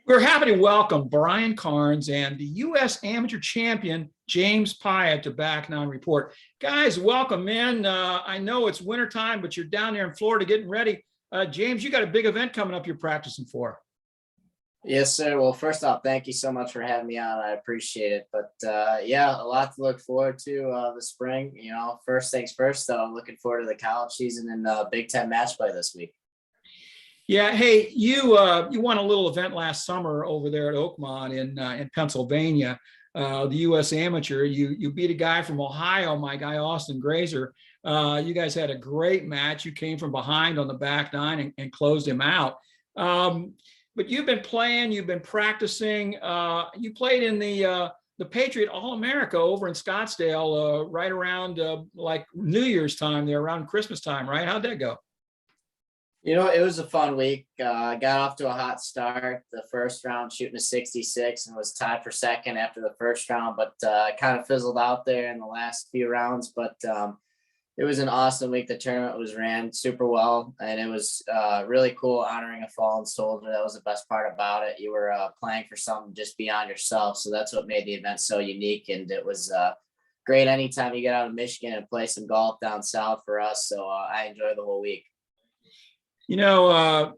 We're happy to welcome Brian Cairns and the U.S. Amateur Champion James Piot to Back Nine Report. Guys, welcome in. I know it's wintertime, but you're down there in Florida getting ready. James, you got a big event coming up you're practicing for. Yes, sir. Well, first off, thank you so much for having me on. I appreciate it. But yeah, a lot to look forward to the spring. You know, first things first, though, I'm looking forward to the college season and Big Ten match play this week. Yeah, hey, you won a little event last summer over there at Oakmont in Pennsylvania, the U.S. Amateur. You beat a guy from Ohio, my guy Austin Grazer. You guys had a great match. You came from behind on the back nine and closed him out. But you've been playing, you've been practicing. You played in the Patriot All America over in Scottsdale right around like New Year's time there, around Christmas time, right? How'd that go? You know, it was a fun week. Got off to a hot start. The first round shooting a 66 and was tied for second after the first round, but kind of fizzled out there in the last few rounds. But it was an awesome week. The tournament was ran super well, and it was really cool honoring a fallen soldier. That was the best part about it. You were playing for something just beyond yourself. So that's what made the event so unique. And it was great anytime you get out of Michigan and play some golf down south for us. So I enjoyed the whole week. You know,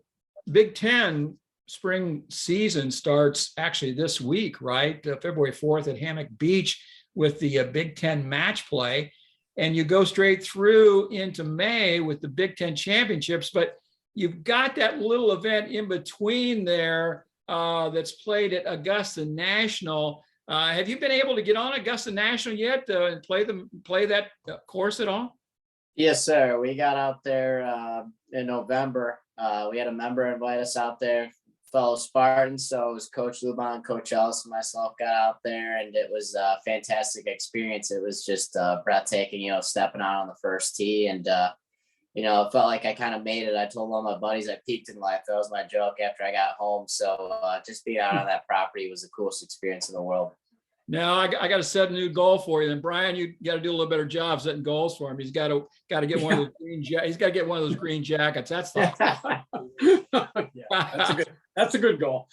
Big Ten spring season starts actually this week, right? February 4th at Hammock Beach with the Big Ten match play. And you go straight through into May with the Big Ten championships. But you've got that little event in between there that's played at Augusta National. Have you been able to get on Augusta National yet and play that course at all? Yes, sir. We got out there in November. We had a member invite us out there, fellow Spartans. So it was Coach Lubon, Coach Ellis, and myself got out there, and it was a fantastic experience. It was just breathtaking, you know, stepping out on the first tee. And, you know, it felt like I kind of made it. I told all my buddies I peaked in life. That was my joke after I got home. So just being out on that property was the coolest experience in the world. Now I got to set a new goal for you. Then Brian, you got to do a little better job setting goals for him. He's got to get one of those green. He's got to get one of those green jackets. That's the. Yeah, that's a good goal.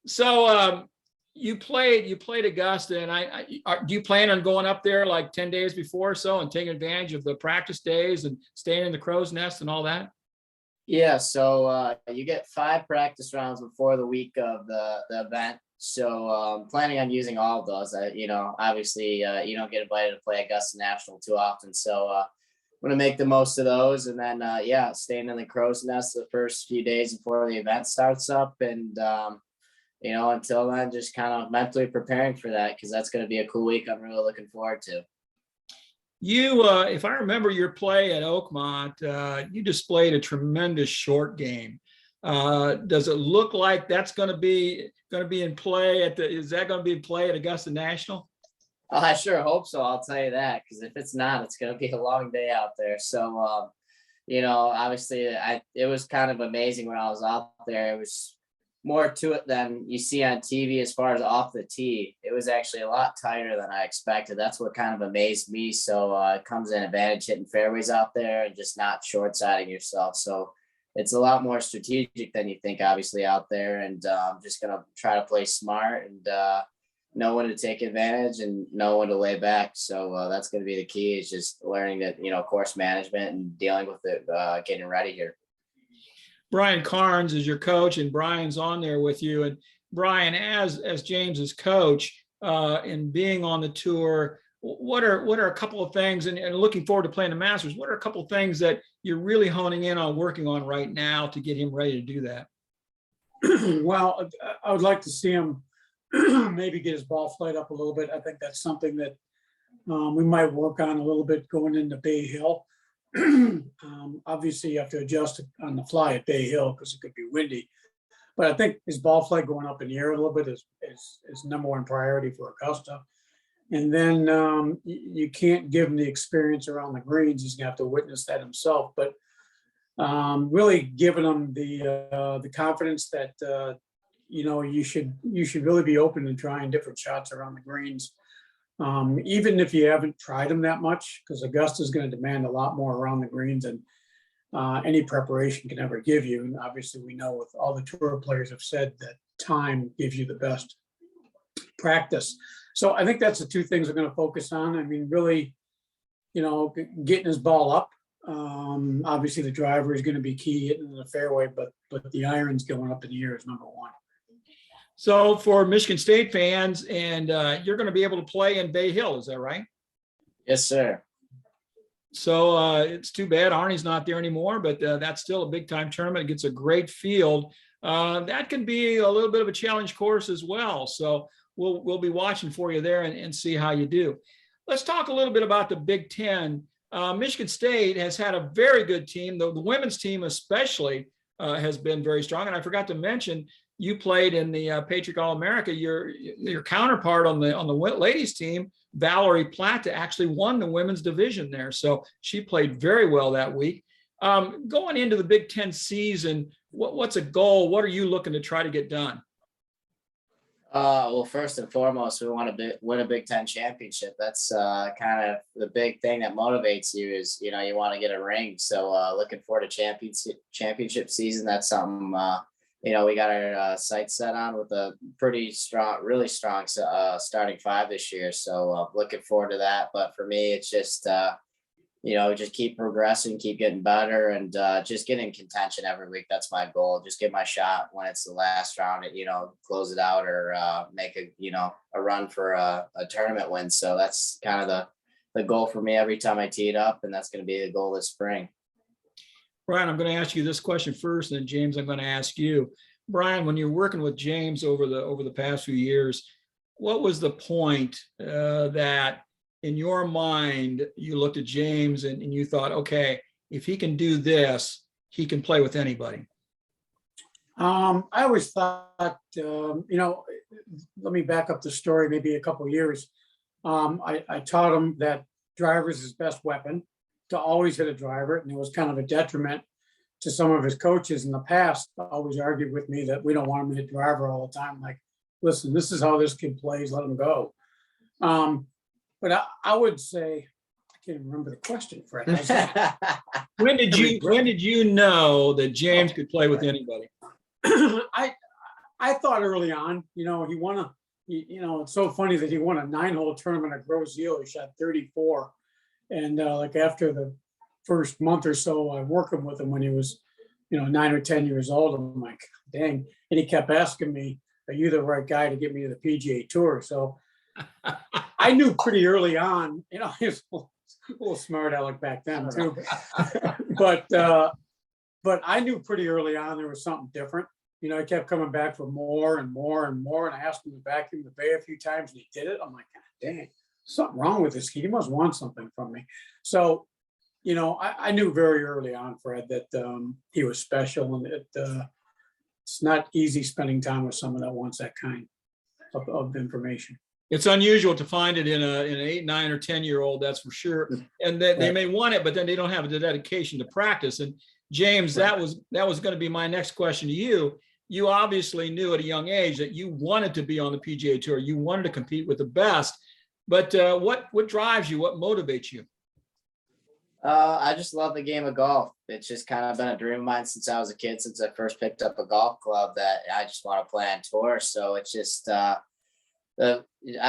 So you played Augusta, and do you plan on going up there like 10 days before or so and taking advantage of the practice days and staying in the crow's nest and all that? Yeah, so you get 5 practice rounds before the week of the event. So I'm planning on using all of those. You know, obviously you don't get invited to play Augusta National too often. So I'm going to make the most of those. And then, yeah, staying in the crow's nest the first few days before the event starts up. And, you know, until then, just kind of mentally preparing for that, because that's going to be a cool week I'm really looking forward to. You, if I remember your play at Oakmont, you displayed a tremendous short game. Does it look like that's going to be in play is that going to be in play at Augusta National? I sure hope so. I'll tell you that, because if it's not, it's going to be a long day out there. So, you know, obviously it was kind of amazing when I was out there. It was more to it than you see on TV as far as off the tee. It was actually a lot tighter than I expected. That's what kind of amazed me. So it comes in advantage hitting fairways out there and just not short-siding yourself. So it's a lot more strategic than you think, obviously, out there. And I'm just going to try to play smart and know when to take advantage and know when to lay back. So that's going to be the key, is just learning that, you know, course management and dealing with it, getting ready here. Brian Cairns is your coach, and Brian's on there with you. And Brian, as James's coach, and being on the tour, what are a couple of things, and looking forward to playing the Masters, what are a couple of things that you're really honing in on, working on right now to get him ready to do that? Well, I would like to see him maybe get his ball flight up a little bit. I think that's something that we might work on a little bit going into Bay Hill. Obviously, you have to adjust on the fly at Bay Hill because it could be windy. But I think his ball flight going up in the air a little bit is number one priority for Augusta. And then you can't give him the experience around the greens. He's gonna have to witness that himself. But really giving him the confidence that you know, you should really be open to trying different shots around the greens. Even if you haven't tried them that much, because Augusta is going to demand a lot more around the greens. And any preparation can ever give you. And obviously we know with all the tour players have said that time gives you the best practice. So I think that's the two things we're going to focus on. I mean, really, getting his ball up. Obviously the driver is going to be key, hitting the fairway, but the irons going up in the air is number one. So for Michigan State fans, and you're going to be able to play in Bay Hill, is that right? Yes, sir. So it's too bad Arnie's not there anymore, but that's still a big time tournament. It gets a great field. That can be a little bit of a challenge course as well. So we'll be watching for you there and see how you do. Let's talk a little bit about the Big Ten. Michigan State has had a very good team. The women's team especially has been very strong. And I forgot to mention, you played in the Patriot All America. Your counterpart on the ladies team, Valerie Plata, actually won the women's division there. So she played very well that week. Going into the Big Ten season, what's a goal? What are you looking to try to get done? Well, first and foremost, we want to win a Big Ten championship. That's kind of the big thing that motivates you is, you want to get a ring. So looking forward to championship season. That's something, we got our sights set on with a pretty strong, really strong starting five this year. So looking forward to that. But for me, it's just, just keep progressing, keep getting better, and just get in contention every week. That's my goal. Just get my shot when it's the last round, close it out or make a run for a tournament win. So that's kind of the goal for me every time I tee it up, and that's going to be the goal this spring. Brian, I'm going to ask you this question first, and then James, I'm going to ask you. Brian, when you're working with James over the past few years, what was the point that in your mind you looked at James and you thought, okay, if he can do this, he can play with anybody? I always thought, let me back up the story maybe a couple of years. I taught him that driver is his best weapon, to always hit a driver, and it was kind of a detriment to some of his coaches in the past. Always argued with me that we don't want him to hit driver all the time. Like, listen, this is how this kid plays, let him go. But I would say, I can't remember the question, Fred. When did you know that James could play with anybody? I thought early on, he won it's so funny that he won a 9-hole tournament at Grosse Ile. He shot 34. And after the first month or so, I'm working with him when he was, 9 or 10 years old. I'm like, dang. And he kept asking me, are you the right guy to get me to the PGA Tour? So I knew pretty early on, he was a little smart aleck back then too. But I knew pretty early on there was something different. I kept coming back for more and more and more. And I asked him to vacuum the bay a few times and he did it. I'm like, God dang, something wrong with this kid. He must want something from me. So, I knew very early on, Fred, that he was special, and it's not easy spending time with someone that wants that kind of information. It's unusual to find it in an 8, 9, or 10-year-old, that's for sure. And that they may want it, but then they don't have the dedication to practice. And James, that was going to be my next question to you. You obviously knew at a young age that you wanted to be on the PGA Tour. You wanted to compete with the best. But what drives you? What motivates you? I just love the game of golf. It's just kind of been a dream of mine since I was a kid, since I first picked up a golf club, that I just want to play on tour. So it's just I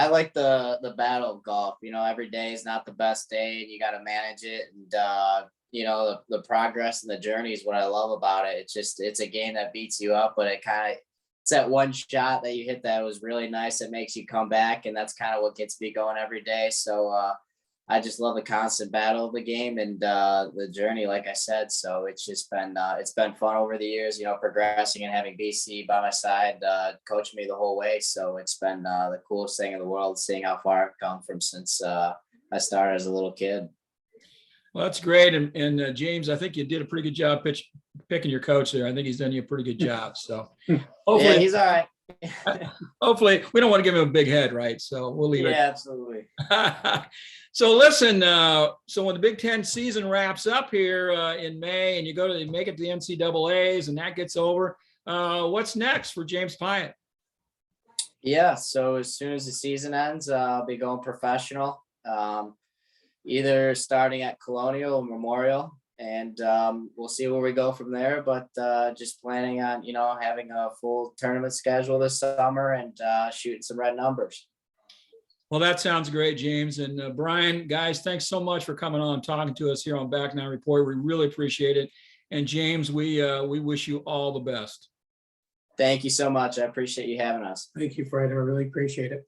like the battle of golf. Every day is not the best day, and you got to manage it. And the progress and the journey is what I love about it. It's a game that beats you up, but it's that one shot that you hit that was really nice that makes you come back, and that's kind of what gets me going every day. So I just love the constant battle of the game and the journey, like I said. So it's just been fun over the years, progressing and having BC by my side, coaching me the whole way. So it's been the coolest thing in the world, seeing how far I've come from since I started as a little kid. Well, that's great. And James, I think you did a pretty good job picking your coach there. I think he's done you a pretty good job. So hopefully, yeah, he's all right. Hopefully, we don't want to give him a big head, right? So we'll leave it. Yeah, absolutely. So listen, so when the Big Ten season wraps up here in May, and you make it to the NCAAs, and that gets over, what's next for James Piot? Yeah, so as soon as the season ends, I'll be going professional, either starting at Colonial or Memorial, and we'll see where we go from there. But just planning on, having a full tournament schedule this summer and shooting some red numbers. Well, that sounds great, James. And Brian, guys, thanks so much for coming on and talking to us here on Back Nine Report. We really appreciate it. And James, we wish you all the best. Thank you so much. I appreciate you having us. Thank you, Fred. I really appreciate it.